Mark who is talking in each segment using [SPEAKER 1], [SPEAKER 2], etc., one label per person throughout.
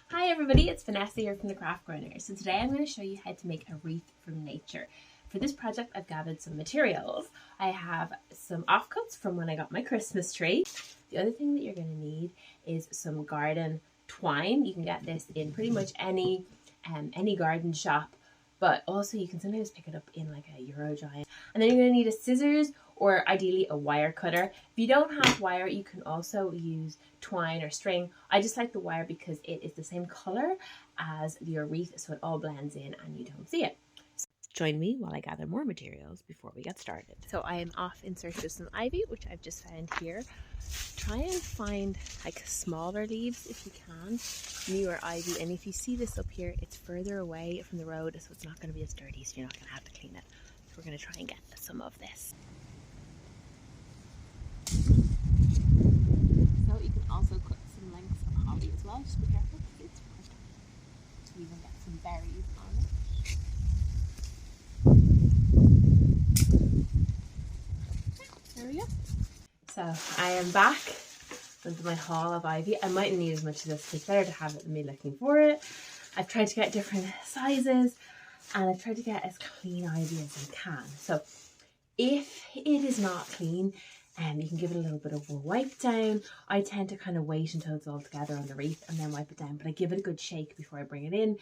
[SPEAKER 1] Hi everybody, it's Vanessa here from the Craft Greenery. So today I'm going to show you how to make a wreath from nature. For this project I've gathered some materials. I have some offcuts from when I got my Christmas tree. The other thing that you're going to need is some garden twine. You can get this in pretty much any garden shop, but also you can sometimes pick it up in like a Eurogiant. And then you're going to need a scissors or ideally a wire cutter. If you don't have wire, you can also use twine or string. I just like the wire because it is the same color as your wreath, so it all blends in and you don't see it. Join me while I gather more materials before we get started. So I am off in search of some ivy, which I've just found here. Try and find like smaller leaves if you can, newer ivy, and if you see this up here, it's further away from the road, so it's not going to be as dirty, so you're not going to have to clean it. So we're going to try and get some of this. So you can also cut some lengths of holly as well, just be careful because it's hard to even get some berries on it. There we go. So I am back with my haul of ivy. I mightn't need as much of this, so it's better to have it than me looking for it. I've tried to get different sizes and I've tried to get as clean ivy as I can. So if it is not clean, you can give it a little bit of a wipe down. I tend to kind of wait until it's all together on the wreath and then wipe it down, but I give it a good shake before I bring it in,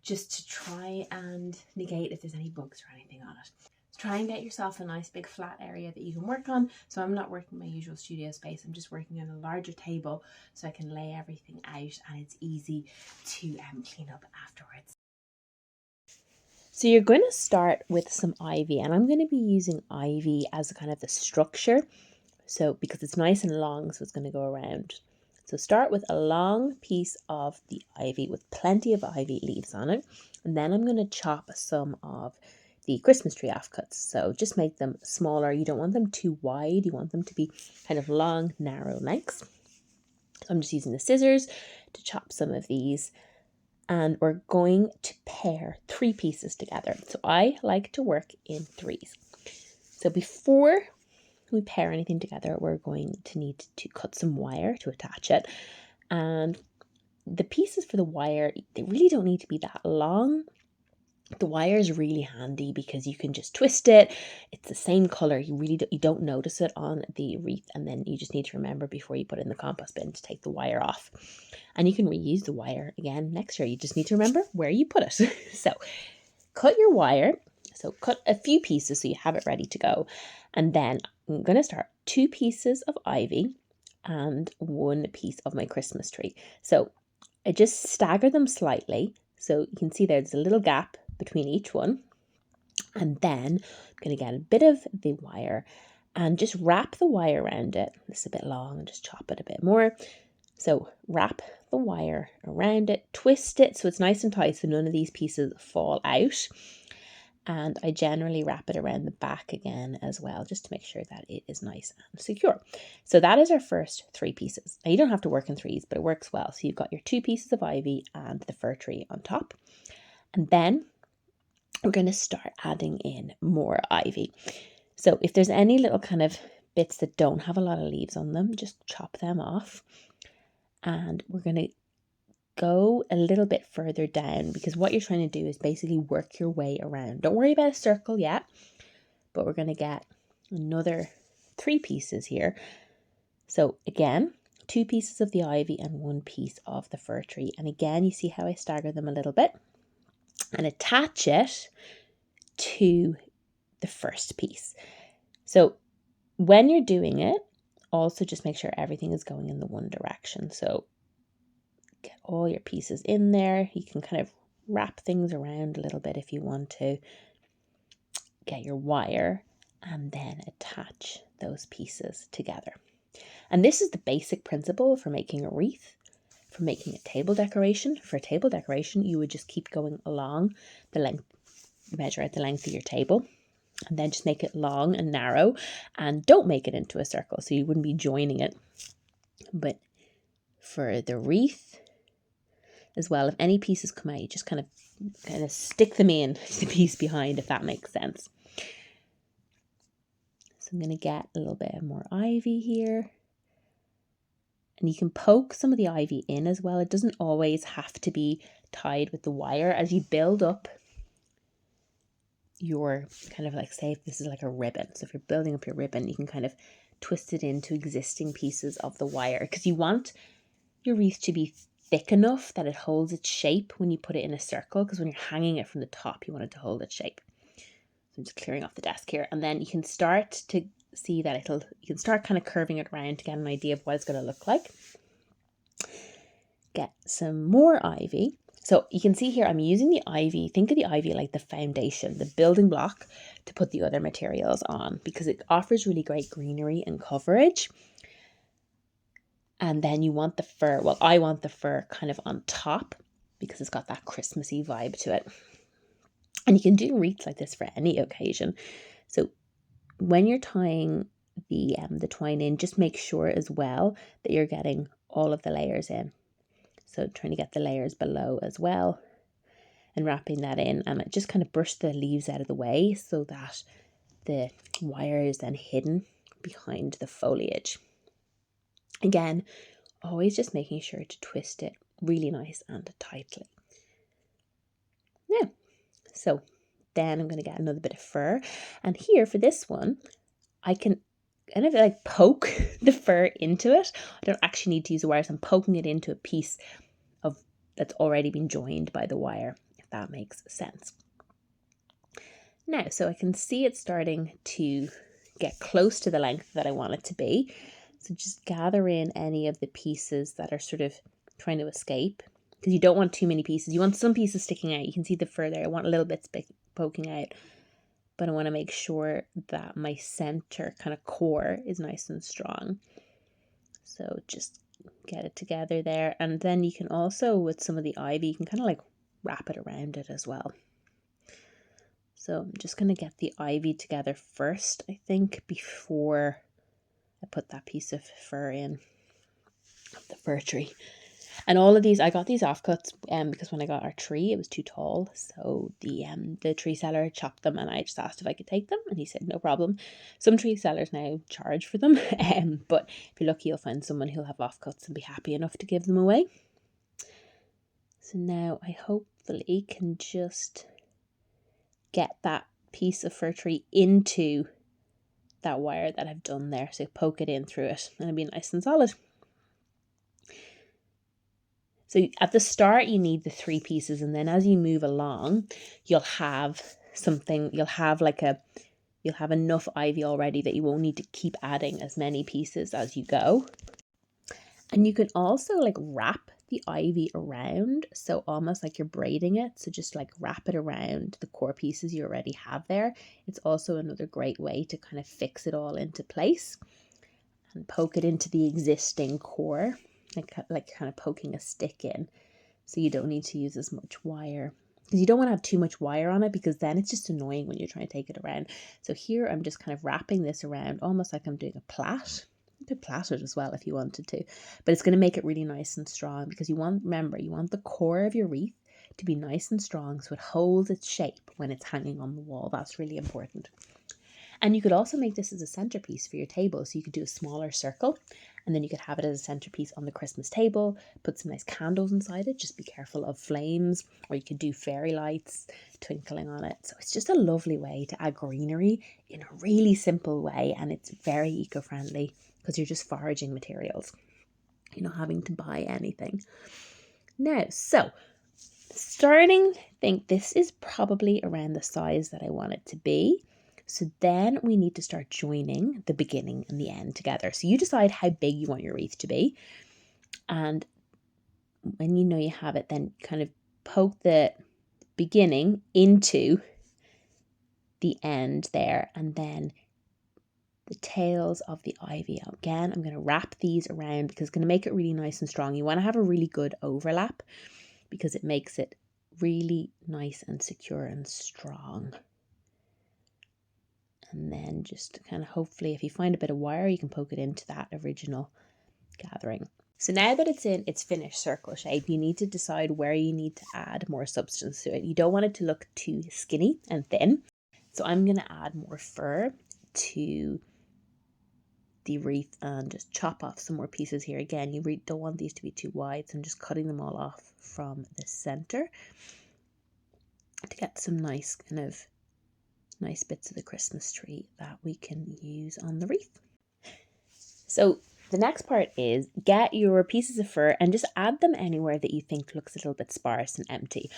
[SPEAKER 1] just to try and negate if there's any bugs or anything on it. Try and get yourself a nice big flat area that you can work on. So I'm not working my usual studio space, I'm just working on a larger table so I can lay everything out and it's easy to clean up afterwards. So you're going to start with some ivy, and I'm going to be using ivy as kind of the structure. So because it's nice and long, so it's going to go around. So start with a long piece of the ivy with plenty of ivy leaves on it. And then I'm going to chop some of the Christmas tree offcuts. So just make them smaller. You don't want them too wide. You want them to be kind of long, narrow lengths. So I'm just using the scissors to chop some of these. And we're going to pair 3 pieces together. So I like to work in 3s. So before we pair anything together, we're going to need to cut some wire to attach it. And the pieces for the wire, they really don't need to be that long. The wire is really handy because you can just twist it. It's the same color. You don't notice it on the wreath, and then you just need to remember before you put it in the compost bin to take the wire off. And you can reuse the wire again next year. You just need to remember where you put it. So cut your wire. So cut a few pieces so you have it ready to go. And then I'm going to start 2 pieces of ivy and 1 piece of my Christmas tree. So I just stagger them slightly. So you can see there's a little gap between each one. And then I'm going to get a bit of the wire and just wrap the wire around it. This is a bit long, and just chop it a bit more. So wrap the wire around it, twist it so it's nice and tight so none of these pieces fall out. And I generally wrap it around the back again as well, just to make sure that it is nice and secure. So that is our first 3 pieces. Now you don't have to work in 3s, but it works well. So you've got your 2 pieces of ivy and the fir tree on top. And then we're going to start adding in more ivy. So if there's any little kind of bits that don't have a lot of leaves on them, just chop them off. And we're going to go a little bit further down, because what you're trying to do is basically work your way around. Don't worry about a circle yet, but we're going to get another 3 pieces here. So again, 2 pieces of the ivy and 1 piece of the fir tree. And again, you see how I stagger them a little bit and attach it to the first piece. So when you're doing it, also just make sure everything is going in the one direction. So get all your pieces in there. You can kind of wrap things around a little bit if you want to. Get your wire and then attach those pieces together. And this is the basic principle for making a wreath, for making a table decoration. For a table decoration, you would just keep going along the length, measure out the length of your table, and then just make it long and narrow, and don't make it into a circle so you wouldn't be joining it. But for the wreath as well, if any pieces come out, you just kind of stick them in to the piece behind, if that makes sense. So I'm going to get a little bit more ivy here. And you can poke some of the ivy in as well. It doesn't always have to be tied with the wire. As you build up your kind of like, say if this is like a ribbon. So if you're building up your ribbon, you can kind of twist it into existing pieces of the wire, because you want your wreath to be thick enough that it holds its shape when you put it in a circle, because when you're hanging it from the top, you want it to hold its shape. So I'm just clearing off the desk here, and then you can start to see that you can start kind of curving it around to get an idea of what it's going to look like. Get some more ivy. So you can see here I'm using the ivy. Think of the ivy like the foundation, the building block to put the other materials on, because it offers really great greenery and coverage. And then you want the fir, well, I want the fir kind of on top because it's got that Christmassy vibe to it. And you can do wreaths like this for any occasion. So when you're tying the twine in, just make sure as well that you're getting all of the layers in. So trying to get the layers below as well and wrapping that in, and just kind of brush the leaves out of the way so that the wire is then hidden behind the foliage. Again, always just making sure to twist it really nice and tightly. Now, so then I'm going to get another bit of fur, and here for this one, I can kind of like poke the fur into it. I don't actually need to use the wires. I'm poking it into a piece of that's already been joined by the wire, if that makes sense. Now, so I can see it starting to get close to the length that I want it to be. So just gather in any of the pieces that are sort of trying to escape, because you don't want too many pieces. You want some pieces sticking out. You can see the fur there. I want a little bit poking out, but I want to make sure that my center kind of core is nice and strong. So just get it together there. And then you can also, with some of the ivy, you can kind of like wrap it around it as well. So I'm just going to get the ivy together first, I think, before I put that piece of fur in, of the fir tree. And all of these, I got these offcuts because when I got our tree, it was too tall. So the tree seller chopped them, and I just asked if I could take them, and he said no problem. Some tree sellers now charge for them, but if you're lucky, you'll find someone who'll have offcuts and be happy enough to give them away. So now I hopefully can just get that piece of fir tree into that wire that I've done there. So poke it in through it, and it'll be nice and solid. So at the start, you need the 3 pieces, and then as you move along, you'll have something, you'll have enough ivy already that you won't need to keep adding as many pieces as you go. And you can also like wrap the ivy around, so almost like you're braiding it. So just like wrap it around the core pieces you already have there. It's also another great way to kind of fix it all into place and poke it into the existing core. Like kind of poking a stick in, so you don't need to use as much wire, because you don't want to have too much wire on it, because then it's just annoying when you're trying to take it around. So here I'm just kind of wrapping this around almost like I'm doing a plait. You could plait it as well if you wanted to, but it's going to make it really nice and strong, because you want the core of your wreath to be nice and strong so it holds its shape when it's hanging on the wall. That's really important. And you could also make this as a centerpiece for your table. So you could do a smaller circle, and then you could have it as a centerpiece on the Christmas table, put some nice candles inside it. Just be careful of flames, or you could do fairy lights twinkling on it. So it's just a lovely way to add greenery in a really simple way. And it's very eco-friendly because you're just foraging materials. You're not having to buy anything. Now, so starting to think this is probably around the size that I want it to be. So then we need to start joining the beginning and the end together. So you decide how big you want your wreath to be. And when you know you have it, then kind of poke the beginning into the end there. And then the tails of the ivy. Again, I'm going to wrap these around because it's going to make it really nice and strong. You want to have a really good overlap because it makes it really nice and secure and strong. And then just kind of hopefully if you find a bit of wire, you can poke it into that original gathering. So now that it's in its finished circle shape, you need to decide where you need to add more substance to it. You don't want it to look too skinny and thin. So I'm going to add more fur to
[SPEAKER 2] the wreath and just chop off some more pieces here. Again, you really don't want these to be too wide, so I'm just cutting them all off from the center to get some nice bits of the Christmas tree that we can use on the wreath. So the next part is get your pieces of fir and just add them anywhere that you think looks a little bit sparse and empty.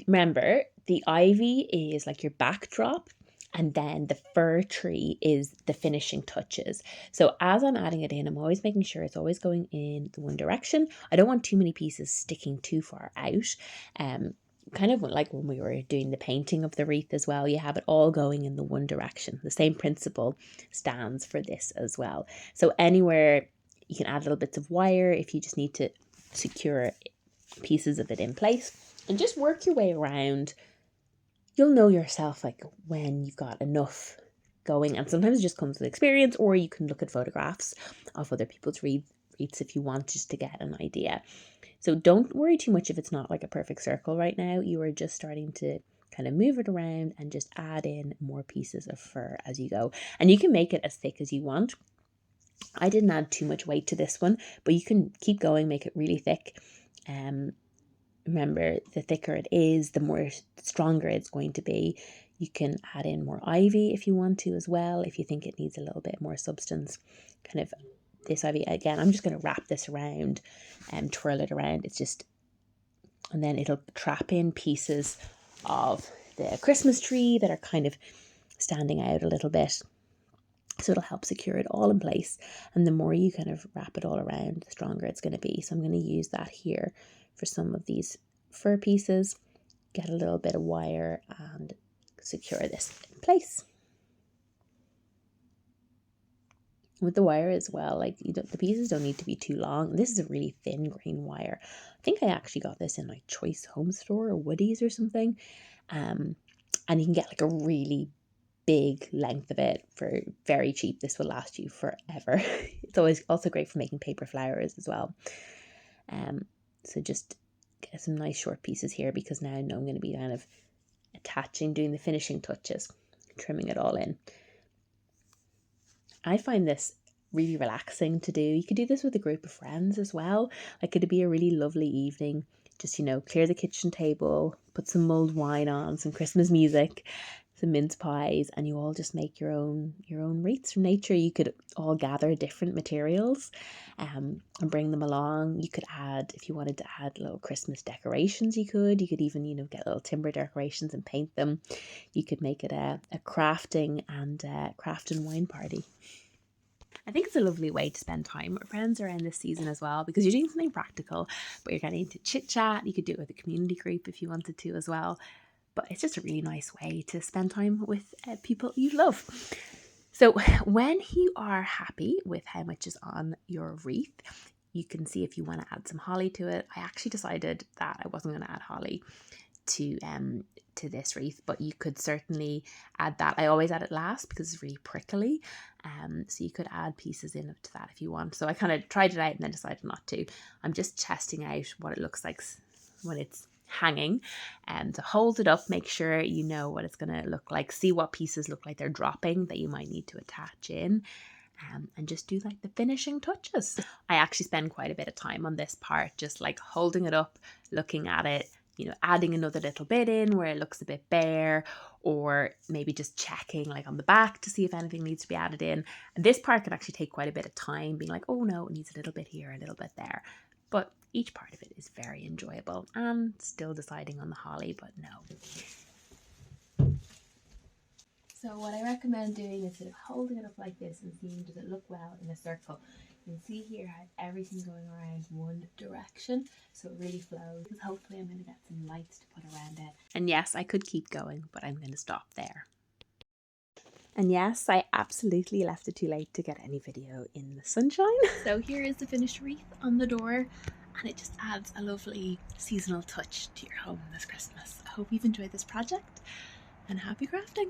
[SPEAKER 2] Remember, the ivy is like your backdrop, and then the fir tree is the finishing touches. So as I'm adding it in, I'm always making sure it's always going in the one direction. I don't want too many pieces sticking too far out. Kind of like when we were doing the painting of the wreath as well, you have it all going in the one direction. The same principle stands for this as well. So anywhere you can add little bits of wire if you just need to secure pieces of it in place, and just work your way around. You'll know yourself like when you've got enough going, and sometimes it just comes with experience, or you can look at photographs of other people's wreaths if you want, just to get an idea. So don't worry too much if it's not like a perfect circle right now. You are just starting to kind of move it around and just add in more pieces of fir as you go. And you can make it as thick as you want. I didn't add too much weight to this one, but you can keep going, make it really thick. Remember, the thicker it is, the more stronger it's going to be. You can add in more ivy if you want to as well, if you think it needs a little bit more substance. Kind of this ivy, again, I'm just going to wrap this around and twirl it around. It's just, and then it'll trap in pieces of the Christmas tree that are kind of standing out a little bit. So it'll help secure it all in place. And the more you kind of wrap it all around, the stronger it's going to be. So I'm going to use that here for some of these fir pieces. Get a little bit of wire and secure this in place. With the wire as well, like the pieces don't need to be too long. This is a really thin green wire. I think I actually got this in like Choice Home Store or Woody's or something. And you can get like a really big length of it for very cheap. This will last you forever. It's always also great for making paper flowers as well. So just get some nice short pieces here, because now I know I'm going to be kind of doing the finishing touches, trimming it all in. I find this really relaxing to do. You could do this with a group of friends as well. Like, it'd be a really lovely evening. Just, clear the kitchen table, put some mulled wine on, some Christmas music, some mince pies, and you all just make your own wreaths from nature. You could all gather different materials and bring them along. You could add, if you wanted to add little Christmas decorations, you could even get little timber decorations and paint them. You could make it a crafting and wine party. I think it's a lovely way to spend time with friends around this season as well, because you're doing something practical, but you're getting to chit chat. You could do it with a community group if you wanted to as well. But it's just a really nice way to spend time with people you love. So when you are happy with how much is on your wreath, you can see if you want to add some holly to it. I actually decided that I wasn't going to add holly to this wreath, but you could certainly add that. I always add it last because it's really prickly. So you could add pieces in to that if you want. So I kind of tried it out and then decided not to. I'm just testing out what it looks like when it's hanging, and to hold it up, make sure you know what it's going to look like, see what pieces look like they're dropping that you might need to attach in, and just do like the finishing touches. I actually spend quite a bit of time on this part, just like holding it up, looking at it, adding another little bit in where it looks a bit bare, or maybe just checking like on the back to see if anything needs to be added in. And this part can actually take quite a bit of time, being like, oh no, it needs a little bit here, a little bit there. But each part of it is very enjoyable. I'm still deciding on the holly, but no. So what I recommend doing is sort of holding it up like this and seeing, does it look well in a circle? You can see here I have everything going around one direction, so it really flows. Because hopefully I'm going to get some lights to put around it. And yes, I could keep going, but I'm going to stop there. And yes, I absolutely left it too late to get any video in the sunshine. So here is the finished wreath on the door, and it just adds a lovely seasonal touch to your home this Christmas. I hope you've enjoyed this project, and happy crafting!